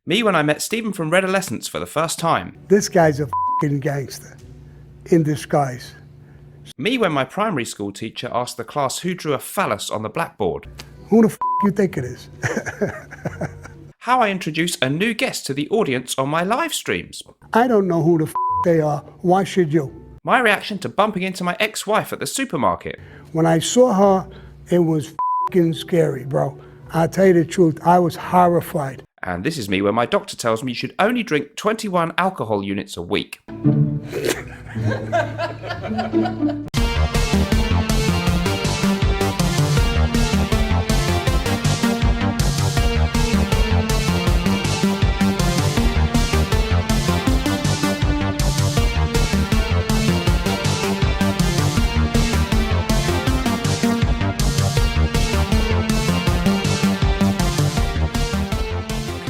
Me when I met Stephen from Redolescence for the first time. This guy's a f***ing gangster in disguise. Me when my primary school teacher asked the class who drew a phallus on the blackboard. Who the f*** you think it is? How I introduce a new guest to the audience on my live streams. I don't know who the f*** they are. Why should you? My reaction to bumping into my ex-wife at the supermarket. When I saw her, it was f***ing scary, bro. I'll tell you the truth, I was horrified. And this is me when my doctor tells me you should only drink 21 alcohol units a week.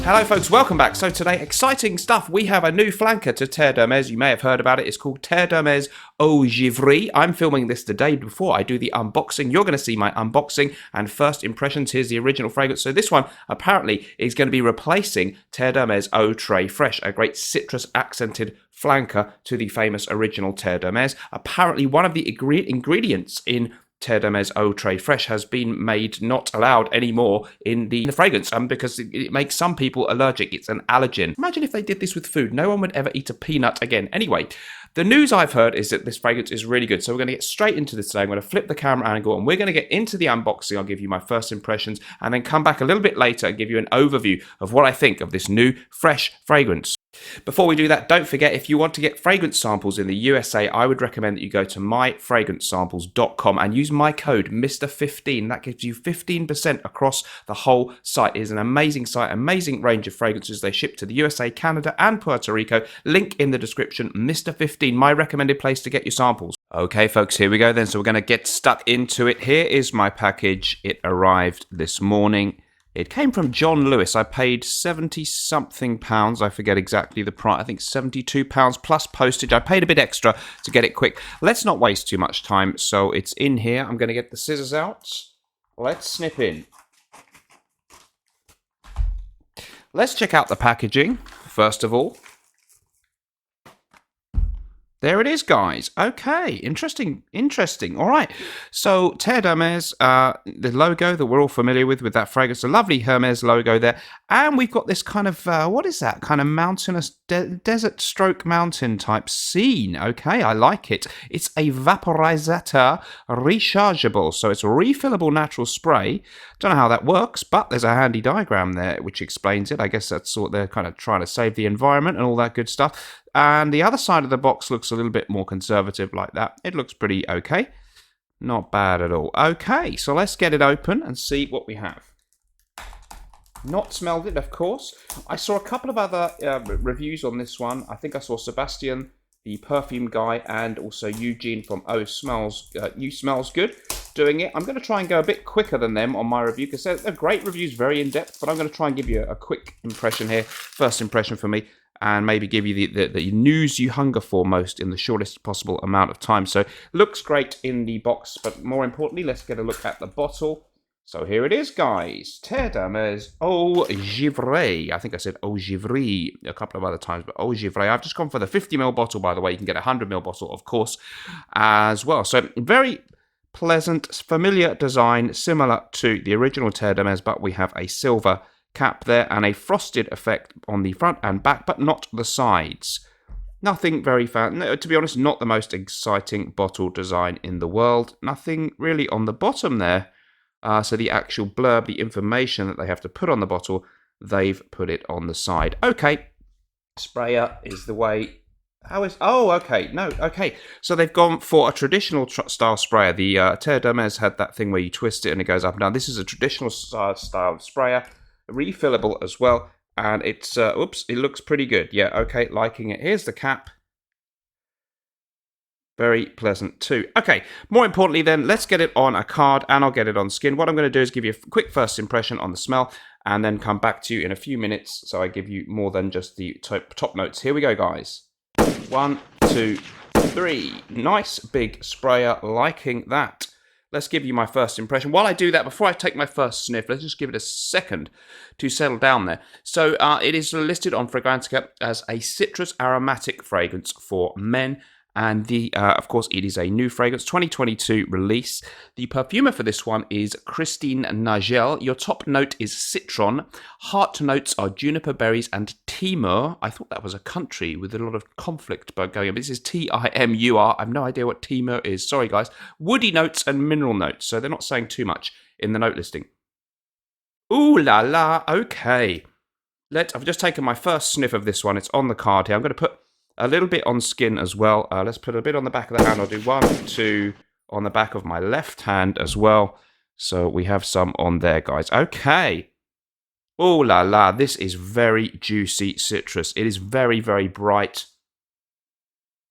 Hello folks, welcome back. So today, exciting stuff. We have a new flanker to Terre. You may have heard about it. It's called Terre Eau Givree. I'm filming this the day before I do the unboxing. You're going to see my unboxing and first impressions. Here's the original fragrance. So this one apparently is going to be replacing Terre Eau Très Fresh, a great citrus accented flanker to the famous original Terre. Apparently one of the ingredients in Terre Eau Très Fresh has been made not allowed anymore in the fragrance because it makes some people allergic. It's an allergen. Imagine if they did this with food. No one would ever eat a peanut again. Anyway, the news I've heard is that this fragrance is really good. So we're going to get straight into this today. I'm going to flip the camera angle and we're going to get into the unboxing. I'll give you my first impressions and then come back a little bit later and give you an overview of what I think of this new fresh fragrance. Before we do that, don't forget, if you want to get fragrance samples in the USA, I would recommend that you go to myfragrancesamples.com and use my code MR15. That gives you 15% across the whole site. It is an amazing site, amazing range of fragrances. They ship to the USA, Canada, and Puerto Rico. Link in the description, MR15, my recommended place to get your samples. Okay, folks, here we go then. So we're going to get stuck into it. Here is my package. It arrived this morning. It came from John Lewis. I paid 70-something pounds. I forget exactly the price. I think 72 pounds plus postage. I paid a bit extra to get it quick. Let's not waste too much time. So it's in here. I'm going to get the scissors out. Let's snip in. Let's check out the packaging, first of all. There it is, guys. Okay, interesting. All right. So, Terre, the logo that we're all familiar with that fragrance, a lovely Hermes logo there. And we've got this kind of, what is that? Kind of mountainous, desert stroke mountain type scene. Okay, I like it. It's a vaporizer rechargeable. So, it's a refillable natural spray. Don't know how that works, but there's a handy diagram there which explains it. I guess that's what they're kind of trying to save the environment and all that good stuff. And the other side of the box looks a little bit more conservative like that. It looks pretty okay. Not bad at all. Okay, so let's get it open and see what we have. Not smelled it, of course. I saw a couple of other reviews on this one. I think I saw Sebastian, the perfume guy, and also Eugene from You Smells Good doing it. I'm going to try and go a bit quicker than them on my review because they're great reviews, very in-depth, but I'm going to try and give you a quick impression here, first impression for me, and maybe give you the news you hunger for most in the shortest possible amount of time. So, looks great in the box, but more importantly, let's get a look at the bottle. So here it is, guys. Terre Eau Givree. I think I said Eau Givree a couple of other times, but Eau Givree. I've just gone for the 50ml bottle, by the way. You can get a 100ml bottle, of course, as well. So, very pleasant, familiar design, similar to the original Terre, but we have a silver cap there and a frosted effect on the front and back, but not the sides. Nothing very fancy. To be honest, not the most exciting bottle design in the world. Nothing really on the bottom there. So the actual blurb, the information that they have to put on the bottle, they've put it on the side. Okay, sprayer is the way. Oh, okay. No, okay. So they've gone for a traditional style sprayer. The Terre had that thing where you twist it and it goes up and down. This is a traditional style sprayer. Refillable as well, and it's it looks pretty good. Yeah, okay, liking it. Here's the cap. Very pleasant too. Okay, more importantly then, let's get it on a card and I'll get it on skin. What I'm going to do is give you a quick first impression on the smell and then come back to you in a few minutes so I give you more than just the top notes. Here we go, guys. 1, 2, 3. Nice big sprayer, liking that. let's give you my first impression. While I do that, before I take my first sniff, let's just give it a second to settle down there. So it is listed on Fragrantica as a citrus aromatic fragrance for men. And of course, it is a new fragrance, 2022 release. The perfumer for this one is Christine Nagel. Your top note is citron. Heart notes are juniper berries and Timur. I thought that was a country with a lot of conflict going on. This is Timur. I have no idea what Timur is. Sorry, guys. Woody notes and mineral notes. So they're not saying too much in the note listing. Ooh la la. Okay. I've just taken my first sniff of this one. It's on the card here. I'm going to put a little bit on skin as well. Let's put a bit on the back of the hand. I'll do 1, 2 on the back of my left hand as well. So we have some on there, guys. Okay. Oh la la, this is very juicy citrus. It is very, very bright.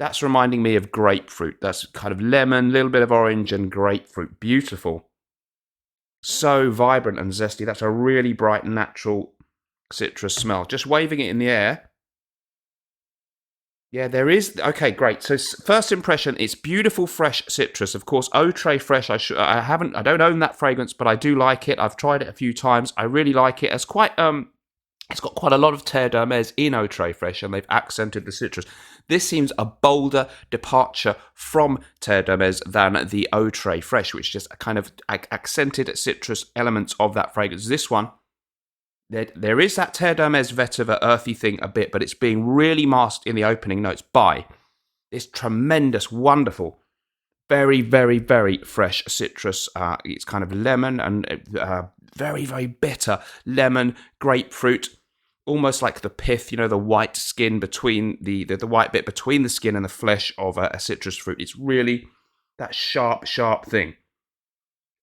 That's reminding me of grapefruit. That's kind of lemon, little bit of orange and grapefruit. Beautiful. So vibrant and zesty. That's a really bright, natural citrus smell. Just waving it in the air. Yeah, there is. Okay, great. So first impression, it's beautiful, fresh citrus. Of course, Eau Givree fresh. I don't own that fragrance, but I do like it. I've tried it a few times. I really like it. It's got quite a lot of Terre d'Hermes in Eau Givree fresh, and they've accented the citrus. This seems a bolder departure from Terre d'Hermes than the Eau Givree fresh, which just kind of accented citrus elements of that fragrance. This one, there is that Terre d'Hermes vetiver earthy thing a bit, but it's being really masked in the opening notes by this tremendous, wonderful, very, very, very fresh citrus. It's kind of lemon and very, very bitter lemon, grapefruit, almost like the pith, the white skin between the white bit between the skin and the flesh of a citrus fruit. It's really that sharp, sharp thing.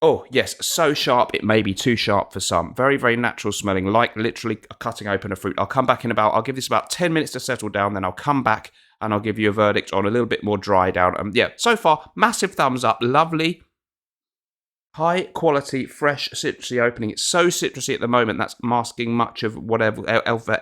Oh, yes, so sharp, it may be too sharp for some. Very, very natural smelling, like literally cutting open a fruit. I'll give this about 10 minutes to settle down, then I'll come back and I'll give you a verdict on a little bit more dry down. Yeah, so far, massive thumbs up, lovely. High quality, fresh, citrusy opening. It's so citrusy at the moment, that's masking much of whatever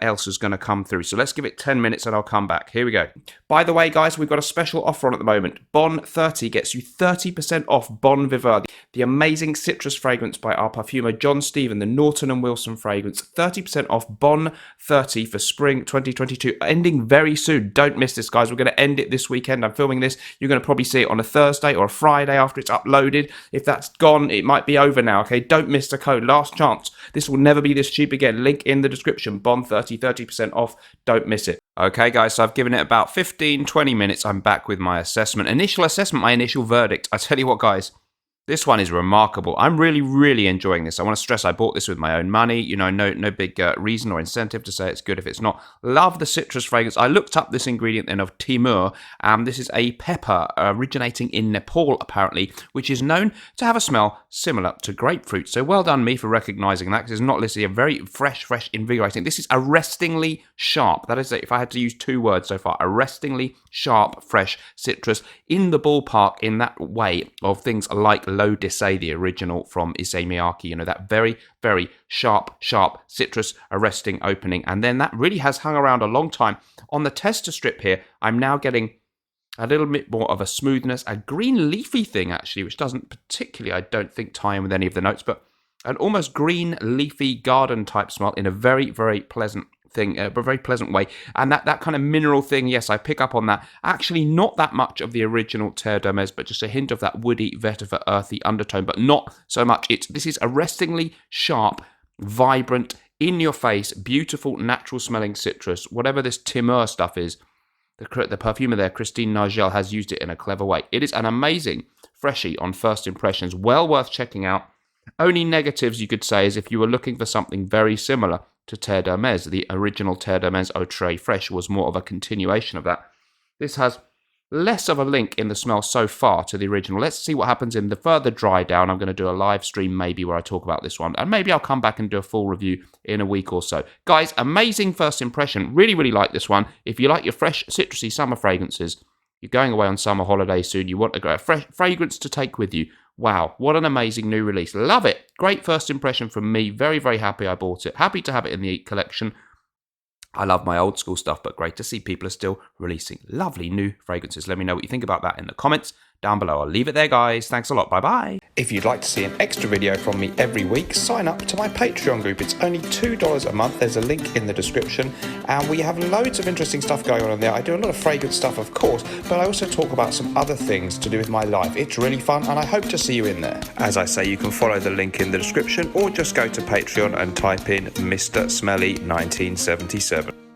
else is going to come through. So let's give it 10 minutes and I'll come back. Here we go. By the way, guys, we've got a special offer on at the moment. Bon 30 gets you 30% off Bon Viveur, the amazing citrus fragrance by our perfumer John Stephen, the Norton & Wilson fragrance. 30% off Bon 30 for spring 2022, ending very soon. Don't miss this, guys. We're going to end it this weekend. I'm filming this. You're going to probably see it on a Thursday or a Friday after it's uploaded. If that's gone, it might be over now, okay? Don't miss the code. Last chance. This will never be this cheap again. Link in the description. Bon 30, 30% off. Don't miss it. Okay, guys, so I've given it about 15, 20 minutes. I'm back with my assessment. Initial assessment, my initial verdict. I tell you what, guys. This one is remarkable. I'm really, really enjoying this. I want to stress I bought this with my own money. No big reason or incentive to say it's good if it's not. Love the citrus fragrance. I looked up this ingredient then of Timur. This is a pepper originating in Nepal, apparently, which is known to have a smell similar to grapefruit. So well done me for recognizing that, because it's not listed here. Very fresh, invigorating. This is arrestingly sharp. That is, if I had to use 2 words so far, arrestingly sharp, fresh citrus in the ballpark in that way of things like L'Odyssée, the original from Issey Miyake, that very, very sharp citrus arresting opening. And then that really has hung around a long time. On the tester strip here, I'm now getting a little bit more of a smoothness, a green leafy thing actually, which doesn't particularly, I don't think, tie in with any of the notes, but an almost green leafy garden type smell in a very, very pleasant thing, a very pleasant way. And that kind of mineral thing, yes, I pick up on that. Actually, not that much of the original Terre d'Hermes, but just a hint of that woody, vetiver, earthy undertone, but not so much. This is arrestingly sharp, vibrant, in your face, beautiful, natural smelling citrus. Whatever this Timur stuff is, the perfumer there, Christine Nagel, has used it in a clever way. It is an amazing freshie on first impressions, well worth checking out. Only negatives you could say is if you were looking for something very similar to Terre d'Hermes. The original Terre d'Hermes Eau Givree fresh was more of a continuation of that. This has less of a link in the smell so far to the original. Let's see what happens in the further dry down. I'm going to do a live stream maybe where I talk about this one, and maybe I'll come back and do a full review in a week or so. Guys, amazing first impression. Really, really like this one. If you like your fresh, citrusy summer fragrances, you're going away on summer holiday soon, you want a fresh fragrance to take with you. Wow, what an amazing new release. Love it. Great first impression from me. Very, very happy I bought it. Happy to have it in the collection. I love my old school stuff, but great to see people are still releasing lovely new fragrances. Let me know what you think about that in the comments down below. I'll leave it there, guys. Thanks a lot. Bye-bye. If you'd like to see an extra video from me every week, sign up to my Patreon group. It's only $2 a month. There's a link in the description, and we have loads of interesting stuff going on in there. I do a lot of fragrance stuff, of course, but I also talk about some other things to do with my life. It's really fun, and I hope to see you in there. As I say, you can follow the link in the description, or just go to Patreon and type in Mr. Smelly 1977.